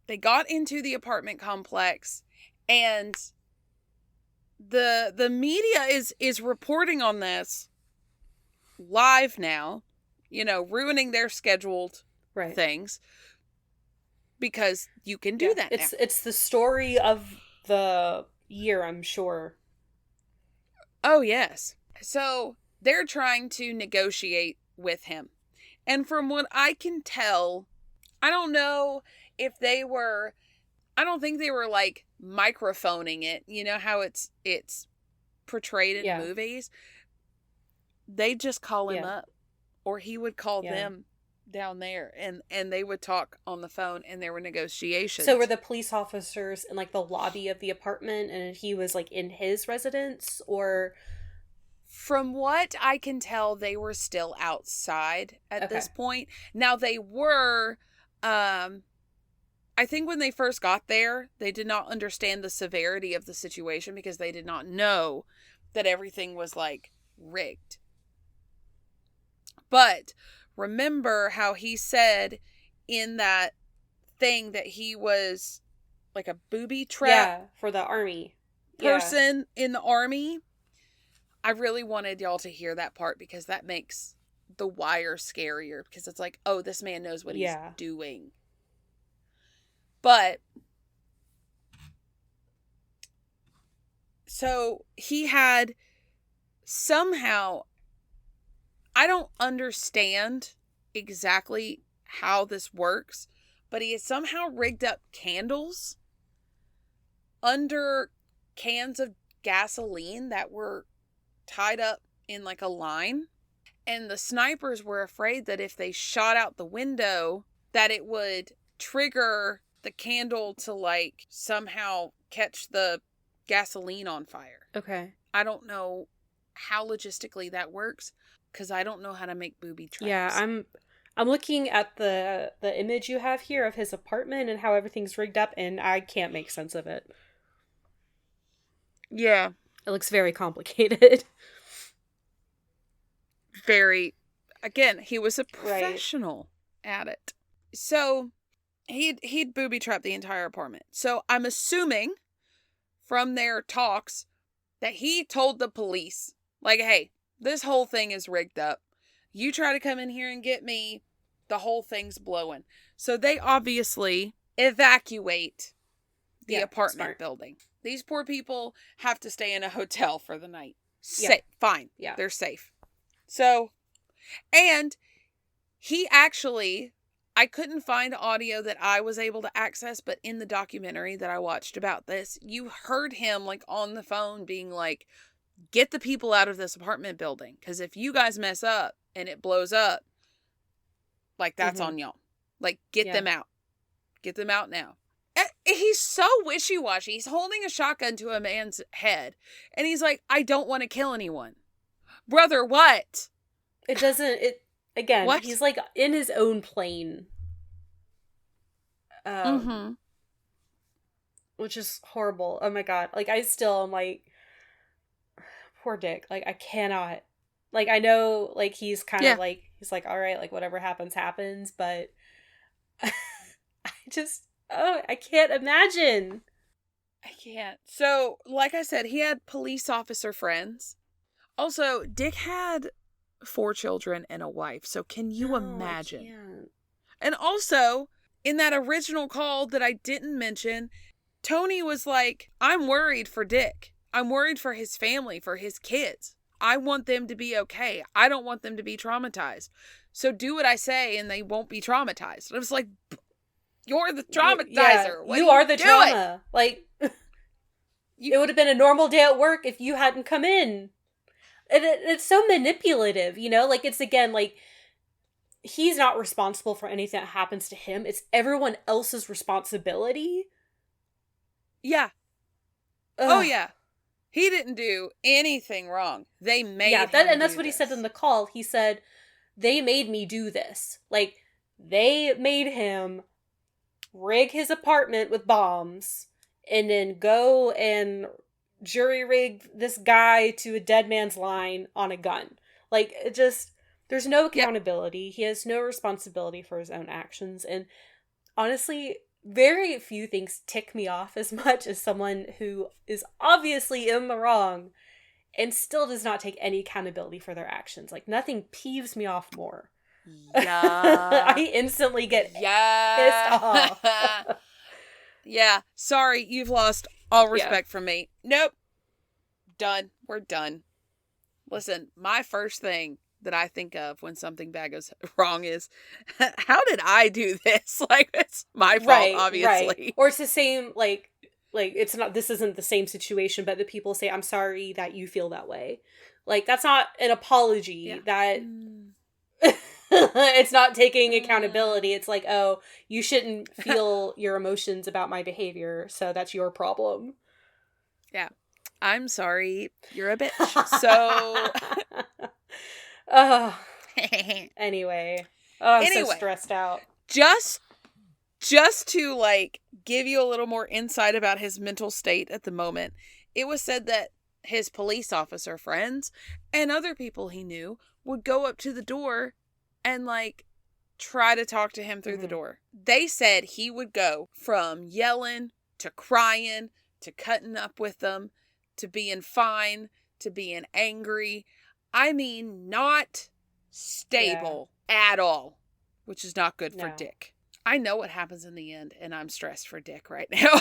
They got into the apartment complex, and the media is reporting on this live now, ruining their scheduled things. Because you can do that now. It's the story of the year, I'm sure. Oh, yes. So, they're trying to negotiate with him. And from what I can tell, I don't know if I don't think they were, like, microphoning it. You know how it's portrayed in movies? They'd just call him up. Or he would call them down there, and they would talk on the phone, and there were negotiations. So were the police officers in like the lobby of the apartment, and he was like in his residence, or? From what I can tell, they were still outside at this point. Now they were, I think when they first got there, they did not understand the severity of the situation because they did not know that everything was like rigged. But remember how he said in that thing that he was like a booby trap for the army person in the army? I really wanted y'all to hear that part because that makes The Wire scarier because it's like, oh, this man knows what he's doing. But so he had somehow, I don't understand exactly how this works, but he has somehow rigged up candles under cans of gasoline that were tied up in like a line. And the snipers were afraid that if they shot out the window, that it would trigger the candle to like somehow catch the gasoline on fire. Okay. I don't know how logistically that works because I don't know how to make booby traps. Yeah, I'm looking at the image you have here of his apartment and how everything's rigged up, and I can't make sense of it. Yeah. It looks very complicated. Very. Again, he was a professional at it. So he'd booby trapped the entire apartment. So I'm assuming from their talks that he told the police, like, hey, this whole thing is rigged up. You try to come in here and get me, the whole thing's blowing. So they obviously evacuate the apartment building. These poor people have to stay in a hotel for the night. Fine. Yeah. They're safe. So, and he actually, I couldn't find audio that I was able to access, but in the documentary that I watched about this, you heard him like on the phone being like, get the people out of this apartment building. Because if you guys mess up and it blows up, like that's on y'all. Like, get them out. Get them out now. He's so wishy-washy. He's holding a shotgun to a man's head. And he's like, I don't want to kill anyone. Brother, what? Again, what? He's like in his own plane. Which is horrible. Oh my God. Like, I still am like, poor Dick. Like, I cannot. Like, I know, like, he's kind of like, he's like, all right, like, whatever happens, happens. But I can't imagine. I can't. So, like I said, he had police officer friends. Also, Dick had 4 children and a wife. So can you imagine? I can't. And also, in that original call that I didn't mention, Tony was like, I'm worried for Dick. I'm worried for his family, for his kids. I want them to be okay. I don't want them to be traumatized. So do what I say and they won't be traumatized. And I was like, you're the traumatizer. You are the trauma. Like, it would have been a normal day at work if you hadn't come in. And it's so manipulative, you know? Like, it's, again, like, he's not responsible for anything that happens to him. It's everyone else's responsibility. Yeah. Ugh. Oh, yeah. He didn't do anything wrong. They made him and that's do what this. he said in the call. He said, they made me do this. Like, they made him rig his apartment with bombs and then go and jury rig this guy to a dead man's line on a gun. Like, it just, there's no accountability. He has no responsibility for his own actions. And honestly, very few things tick me off as much as someone who is obviously in the wrong and still does not take any accountability for their actions. Like, nothing peeves me off more. Yeah. I instantly get pissed off. Yeah. Sorry, you've lost all respect from me. Nope. Done. We're done. Listen, my first thing that I think of when something bad goes wrong is, how did I do this? Like, it's my fault, obviously. Right. Or it's the same, like it's not, this isn't the same situation, but the people say, I'm sorry that you feel that way. Like, that's not an apology. That it's not taking accountability. It's like, oh, you shouldn't feel your emotions about my behavior, so that's your problem. Yeah. I'm sorry. You're a bitch. So... Anyway. I'm so stressed out. Just to, like, give you a little more insight about his mental state at the moment, it was said that his police officer friends and other people he knew would go up to the door and, like, try to talk to him through the door. They said he would go from yelling to crying to cutting up with them to being fine to being angry. I mean, not stable at all, which is not good for Dick. I know what happens in the end, and I'm stressed for Dick right now.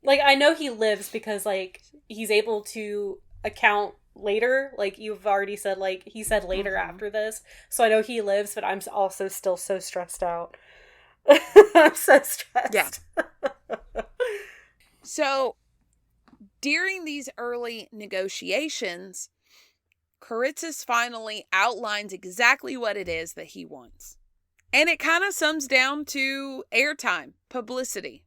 Like, I know he lives because, like, he's able to account later. Like, you've already said, like, he said later after this. So I know he lives, but I'm also still so stressed out. I'm so stressed. Yeah. So, during these early negotiations, Kiritsis finally outlines exactly what it is that he wants. And it kind of sums down to airtime, publicity.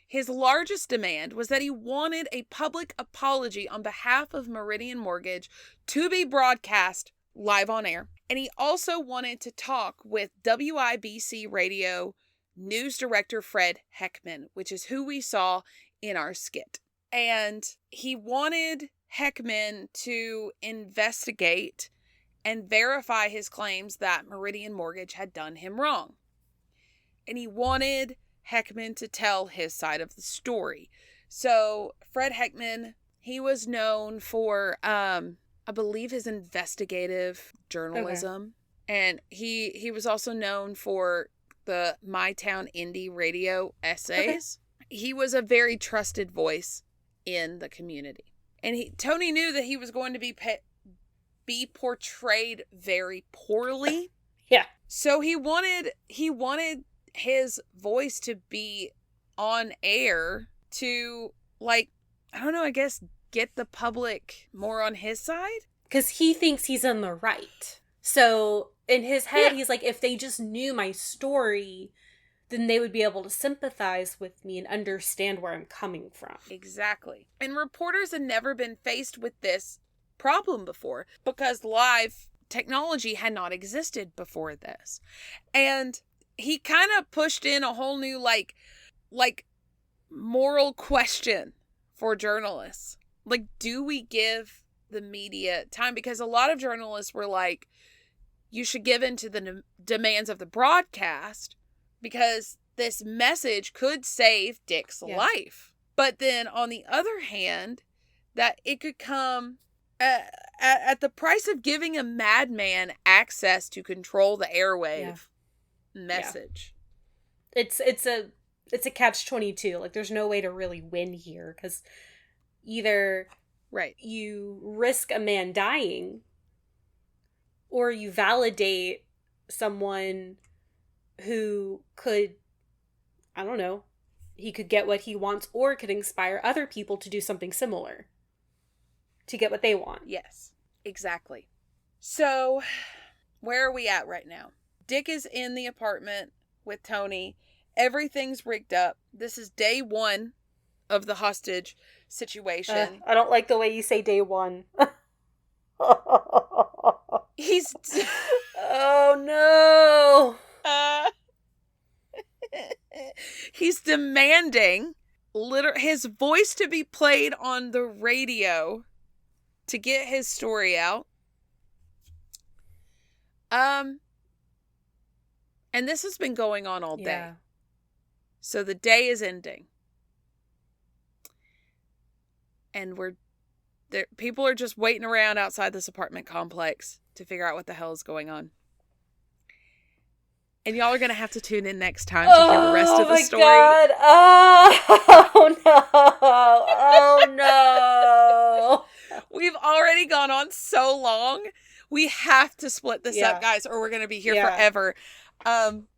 His largest demand was that he wanted a public apology on behalf of Meridian Mortgage to be broadcast live on air. And he also wanted to talk with WIBC radio news director Fred Heckman, which is who we saw in our skit. And he wanted Heckman to investigate and verify his claims that Meridian Mortgage had done him wrong. And he wanted Heckman to tell his side of the story. So Fred Heckman, he was known for, I believe, his investigative journalism. Okay. And he was also known for the My Town Indie radio essays. Okay. He was a very trusted voice in the community. And Tony knew that he was going to be portrayed very poorly. Yeah. So he wanted his voice to be on air to, like, I don't know, I guess get the public more on his side. Because he thinks he's in the right. So in his head, he's like, if they just knew my story, then they would be able to sympathize with me and understand where I'm coming from. Exactly. And reporters had never been faced with this problem before because live technology had not existed before this. And he kind of pushed in a whole new like moral question for journalists. Like, do we give the media time? Because a lot of journalists were like, you should give in to the demands of the broadcast because this message could save Dick's life. But then on the other hand, that it could come at the price of giving a madman access to control the airwave message. Yeah. It's a catch-22. Like, there's no way to really win here because either you risk a man dying or you validate someone who could, I don't know, he could get what he wants or could inspire other people to do something similar to get what they want. Yes, exactly. So, where are we at right now? Dick is in the apartment with Tony. Everything's rigged up. This is day 1 of the hostage situation. I don't like the way you say day 1. He's... Oh, no! He's demanding his voice to be played on the radio to get his story out. And this has been going on all day. Yeah. So the day is ending. And people are just waiting around outside this apartment complex to figure out what the hell is going on. And y'all are going to have to tune in next time to hear the rest of the story. God. Oh, no. Oh, no. We've already gone on so long. We have to split this up, guys, or we're going to be here forever. And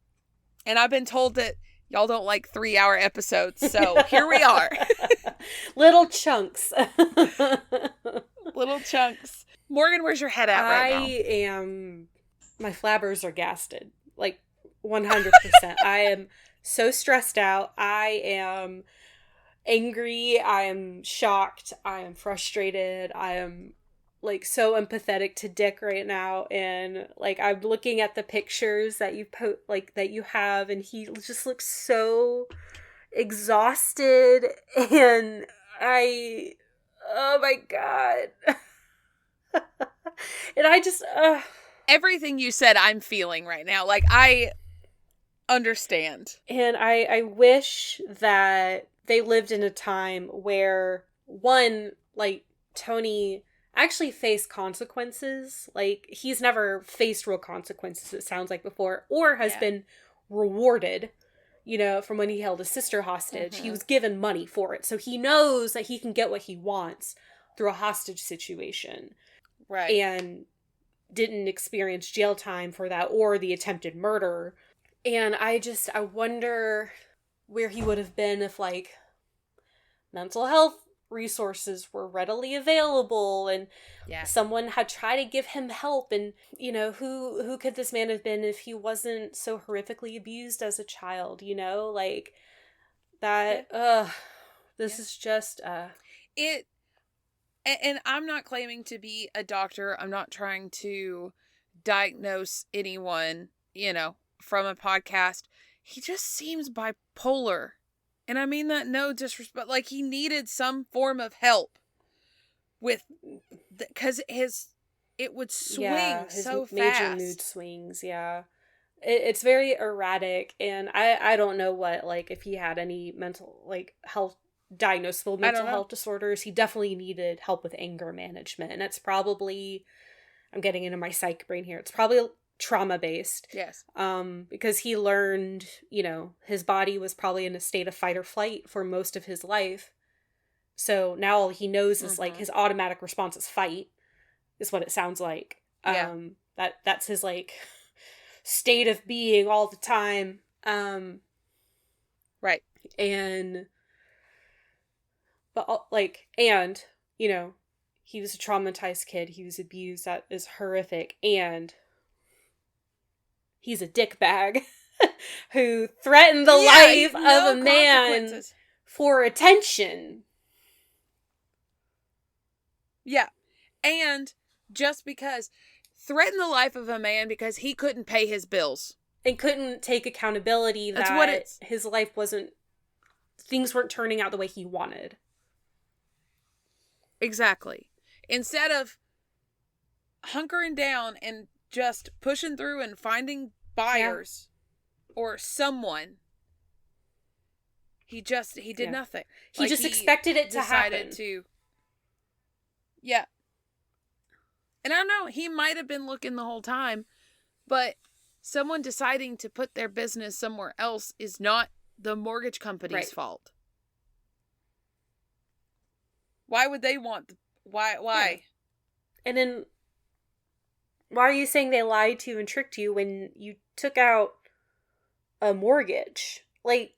I've been told that y'all don't like 3-hour episodes, so here we are. Little chunks. Little chunks. Morgan, where's your head at right now? My flabbers are gasted. Like, 100%. I am so stressed out. I am angry. I am shocked. I am frustrated. I am, like, so empathetic to Dick right now. And, like, I'm looking at the pictures that you that you have, and he just looks so exhausted. And oh my God. And I just, everything you said, I'm feeling right now. Like, I understand. And I wish that they lived in a time where, one, like, Tony actually faced consequences. Like, he's never faced real consequences, it sounds like, before, or has been rewarded, you know, from when he held his sister hostage. He was given money for it. So he knows that he can get what he wants through a hostage situation. Right. And didn't experience jail time for that or the attempted murder. And I wonder where he would have been if, like, mental health resources were readily available, and someone had tried to give him help, and, you know, who could this man have been if he wasn't so horrifically abused as a child, you know? Like, that, this is just, It, and I'm not claiming to be a doctor. I'm not trying to diagnose anyone, you know, from a podcast. He just seems bipolar. And I mean that no disrespect. Like, he needed some form of help with, because it would swing his so major fast. mood swings, it's very erratic, and I don't know what, like, if he had any mental, like, health, diagnosable mental health disorders. He definitely needed help with anger management, and it's probably, I'm getting into my psych brain here, it's probably trauma-based. Yes. Because he learned, you know, his body was probably in a state of fight or flight for most of his life. So now all he knows is, like, his automatic response is fight, is what it sounds like. Yeah. That's his, like, state of being all the time. Right. And, you know, he was a traumatized kid. He was abused. That is horrific. And he's a dickbag who threatened the life of a man for attention. Yeah. And just because, threatened the life of a man because he couldn't pay his bills. And couldn't take accountability that his life things weren't turning out the way he wanted. Exactly. Instead of hunkering down and just pushing through and finding buyers or someone, he did nothing. He just expected it to happen. Yeah. And I don't know, he might have been looking the whole time, but someone deciding to put their business somewhere else is not the mortgage company's fault. Why would they want... Why? Yeah. And then, why are you saying they lied to you and tricked you when you took out a mortgage? Like,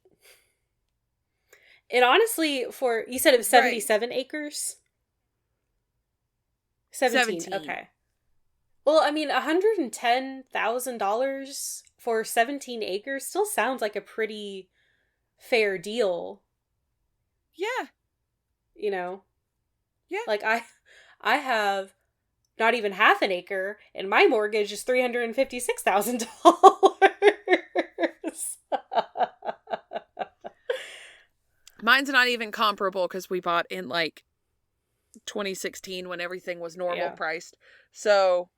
and honestly, you said it was 77 acres? 17. Okay. Well, I mean, $110,000 for 17 acres still sounds like a pretty fair deal. Yeah. You know? Yeah. Like, I have not even half an acre, and my mortgage is $356,000. Mine's not even comparable because we bought in, like, 2016 when everything was normal priced. So,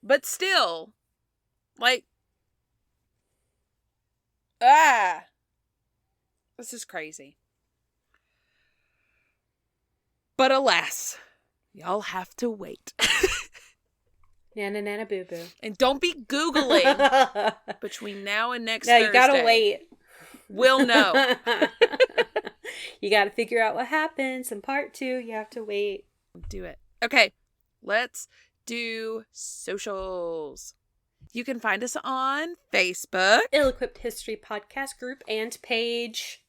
but still, like, this is crazy. But alas, y'all have to wait. Nana nana boo boo. And don't be Googling between now and next Thursday. You gotta wait. We'll know. You gotta figure out what happens in part 2. You have to wait. Do it. Okay, let's do socials. You can find us on Facebook, Ill-Equipped History Podcast Group and page.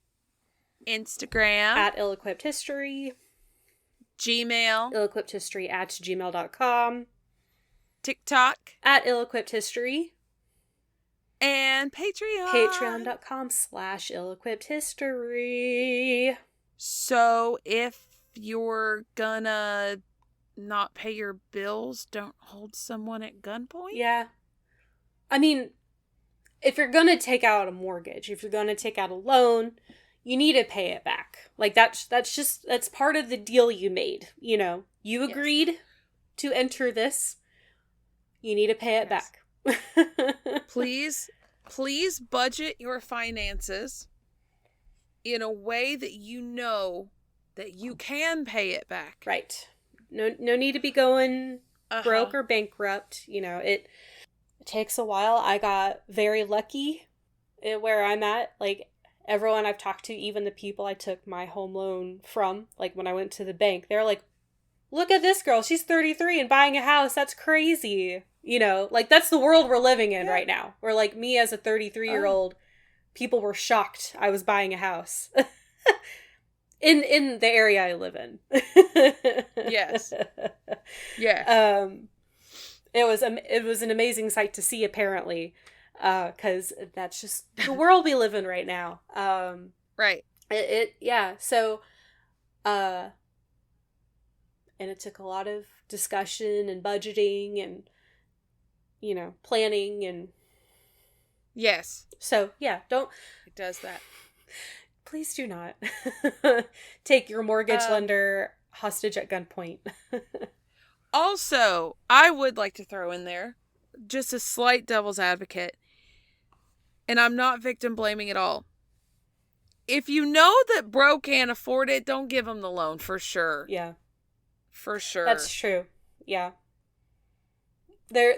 Instagram, at Ill-Equipped History. Gmail, illequippedhistory@gmail.com. TikTok, at Ill-Equipped History. And Patreon. Patreon.com/Ill-Equippedhistory. So if you're gonna not pay your bills, don't hold someone at gunpoint? Yeah. I mean, if you're gonna take out a mortgage, if you're gonna take out a loan, you need to pay it back. Like, that's part of the deal you made. You know, you agreed to enter this. You need to pay it back. Please budget your finances in a way that you know that you can pay it back. Right. No need to be going broke or bankrupt. You know, it takes a while. I got very lucky where I'm at. Like, everyone I've talked to, even the people I took my home loan from, like, when I went to the bank, they're like, look at this girl. She's 33 and buying a house. That's crazy. You know, like, that's the world we're living in right now. Where, like, me as a 33-year-old, people were shocked I was buying a house. In the area I live in. Yes. Yes. It was an amazing sight to see, apparently, because that's just the world we live in right now. Right. So, and it took a lot of discussion and budgeting and, planning and. Yes. So, yeah, It does that. Please do not take your mortgage lender hostage at gunpoint. Also, I would like to throw in there just a slight devil's advocate, and I'm not victim blaming at all. If you know that bro can't afford it, don't give him the loan for sure. Yeah. For sure. That's true. Yeah. They're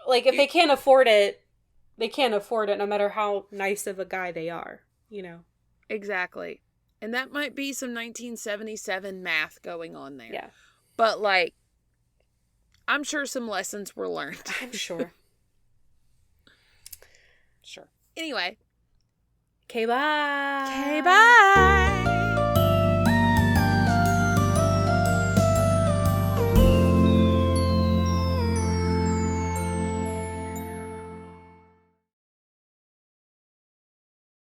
like, if they can't afford it, they can't afford it no matter how nice of a guy they are, Exactly. And that might be some 1977 math going on there. Yeah. But, like, I'm sure some lessons were learned. I'm sure. Sure. Anyway. Okay, bye. Okay, bye.